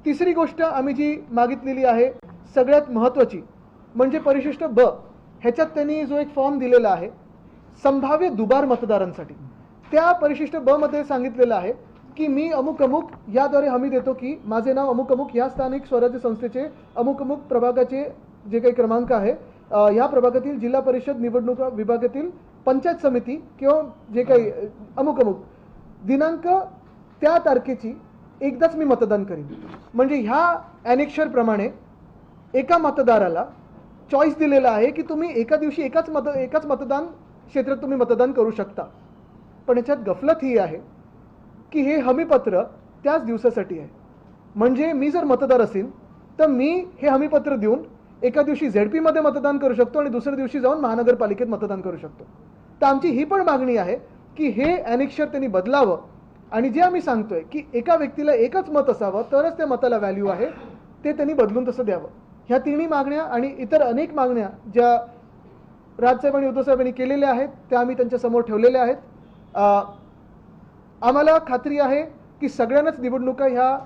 तिसरी गोष्ट आम्ही जी मागितलेली आहे सगळ्यात महत्त्वाची म्हणजे परिशिष्ट ब ह्याच्यात त्यांनी जो एक फॉर्म दिलेला आहे संभाव्य दुबार मतदारांसाठी, त्या परिशिष्ट ब मध्ये सांगितलेलं आहे की मी अमुक अमुक याद्वारे हमी देतो की माझे नाव अमुक अमुक या स्थानिक स्वराज्य संस्थेचे अमुक अमुक प्रभागाचे जे काही क्रमांक आहे या प्रभागातील जिल्हा परिषद निवडणूक विभागातील पंचायत समिती किंवा जे काही अमुक अमुक दिनांक त्या तारखेची एकदाच मी मतदान करीन. म्हणजे ह्या ॲनेक्शर प्रमाणे एका मतदाराला चॉईस दिलेला आहे की तुम्ही एका दिवशी एकाच मतदान क्षेत्रात तुम्ही मतदान करू शकता. पण याच्यात गफलत ही आहे की हे हमीपत्र त्याच दिवसासाठी आहे. म्हणजे मी जर मतदार असेल तर मी हे हमीपत्र देऊन एका दिवशी ZP मध्ये मतदान करू शकतो आणि दुसऱ्या दिवशी जाऊन महानगरपालिकेत मतदान करू शकतो. तर आमची ही पण मागणी आहे की हे ॲनेक्शर त्यांनी बदलावं आणि जे आम्ही सांगतोय की एका व्यक्तीला एकच मत असावं तरच त्या मताला व्हॅल्यू आहे ते त्यांनी बदलून तसं द्यावं. ह्या तिन्ही मागण्या आणि इतर अनेक मागण्या ज्या राजसाहेब आणि उद्धवसाहेबांनी केलेल्या आहेत त्या आम्ही त्यांच्या समोर ठेवलेल्या आहेत. आम्हाला खात्री आहे की सगळ्यांनाच निवडणुका ह्या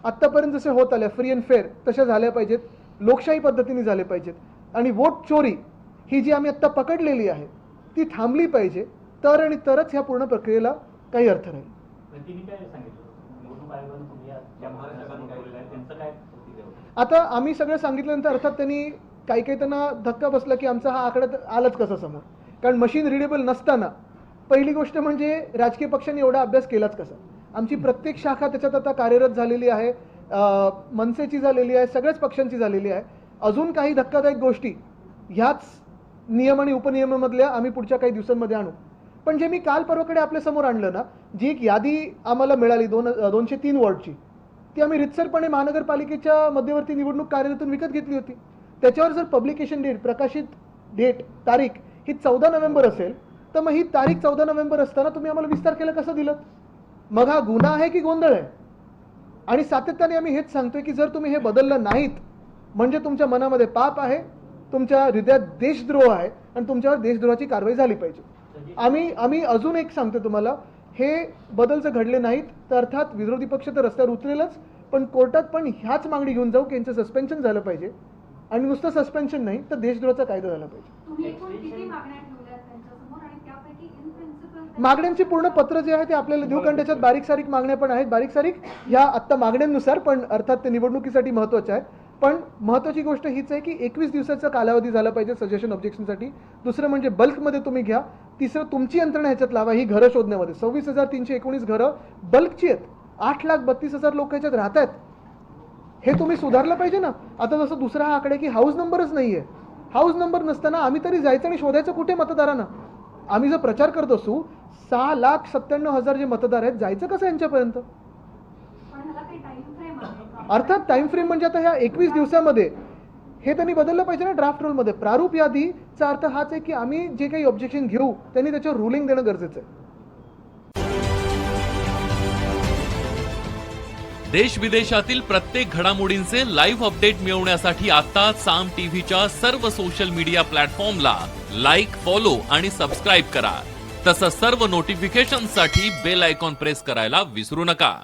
आत्तापर्यंत जसे होत आल्या फ्री अँड फेअर तशा झाल्या पाहिजेत, लोकशाही पद्धतीने झाले पाहिजेत आणि वोट चोरी ही जी आम्ही आत्ता पकडलेली आहे ती थांबली पाहिजे तर आणि तरच ह्या पूर्ण प्रक्रियेला काही अर्थ राहील. आता आम्ही सगळं सांगितल्यानंतर अर्थात त्यांनी काही त्यांना धक्का बसला की आमचा हा आकडा आलाच कसा समोर, कारण मशीन रिडेबल नसताना पहिली गोष्ट म्हणजे राजकीय पक्षांनी एवढा अभ्यास केलाच कसा. आमची प्रत्येक शाखा त्याच्यात आता कार्यरत झालेली आहे, मनसेची झालेली आहे, सगळ्याच पक्षांची झालेली आहे. अजून काही धक्कादायक गोष्टी ह्याच नियम आणि उपनियमामधल्या आम्ही पुढच्या काही दिवसांमध्ये आणू. पण जे मी काल परवाकडे आपल्या समोर आणलं ना, जी एक यादी आम्हाला मिळाली 203 वॉर्डची, ती आम्ही रितसरपणे महानगरपालिकेच्या मध्यवर्ती निवडणूक कार्यालयातून विकत घेतली होती. त्याच्यावर जर पब्लिकेशन डेट, प्रकाशित डेट, तारीख ही 14 नोव्हेंबर असेल तर मग ही तारीख 14 नोव्हेंबर असताना तुम्ही आम्हाला 20 तारखेला कसं दिलं? मग हा गुन्हा आहे की गोंधळ आहे? आणि सातत्याने आम्ही हेच सांगतोय की जर तुम्ही हे बदललं नाहीत म्हणजे तुमच्या मनामध्ये पाप आहे, तुमच्या हृदयात देशद्रोह आहे आणि तुमच्यावर देशद्रोहाची कारवाई झाली पाहिजे. आम्ही अजून एक सांगतो तुम्हाला, हे बदल जर घडले नाहीत तर अर्थात विरोधी पक्ष तर रस्त्यावर उतरेलच, पण कोर्टात पण ह्याच मागणी घेऊन जाऊ की यांचं सस्पेन्शन झालं पाहिजे आणि नुसतं सस्पेन्शन नाही तर देशद्रोहाचा कायदा झाला पाहिजे. मागण्यांची पूर्ण पत्र जे आहे ते आपल्याला देऊ, कारण त्याच्यात बारीक सारीक मागण्या पण आहेत. बारीक सारीक ह्या आत्ता मागण्यांनुसार, पण अर्थात ते निवडणुकीसाठी महत्त्वाच्या आहेत. पण महत्त्वाची गोष्ट हीच आहे की 21 दिवसाचा कालावधी झाला पाहिजे सजेशन ऑब्जेक्शनसाठी. दुसरं म्हणजे बल्कमध्ये तुम्ही घ्या. तिसरं तुमची यंत्रणा ह्याच्यात लावा ही घरं शोधण्यामध्ये. 26,319 घरं बल्कची आहेत, 8,32,000 लोक ह्याच्यात राहत आहेत. हे तुम्ही सुधारलं पाहिजे ना. आता जसं दुसरा हा आकडा की हाऊस नंबरच नाही आहे. हाऊस नंबर नसताना आम्ही तरी जायचं आणि शोधायचं कुठे मतदारांना? आम्ही जर प्रचार करत असू 6,97,000 जे मतदार आहेत जायचं कसं यांच्यापर्यंत? अर्थात टाइम फ्रेम म्हणजे आता ह्या 21 दिवसामध्ये हे त्यांनी बदललं पाहिजे ना ड्राफ्ट रूलमध्ये. प्रारूप यादीचा अर्थ हाच आहे की आम्ही जे काही ऑब्जेक्शन घेऊ त्यांनी त्याच्यावर रुलिंग देणं गरजेचं आहे. देश विदेशातील प्रत्येक घडामोडींचे लाईव्ह अपडेट मिळवण्यासाठी आता साम टीव्हीच्या सर्व सोशल मीडिया प्लॅटफॉर्मला लाईक, फॉलो आणि सबस्क्राईब करा. तसंच सर्व नोटिफिकेशनसाठी बेल आयकॉन प्रेस करायला विसरू नका.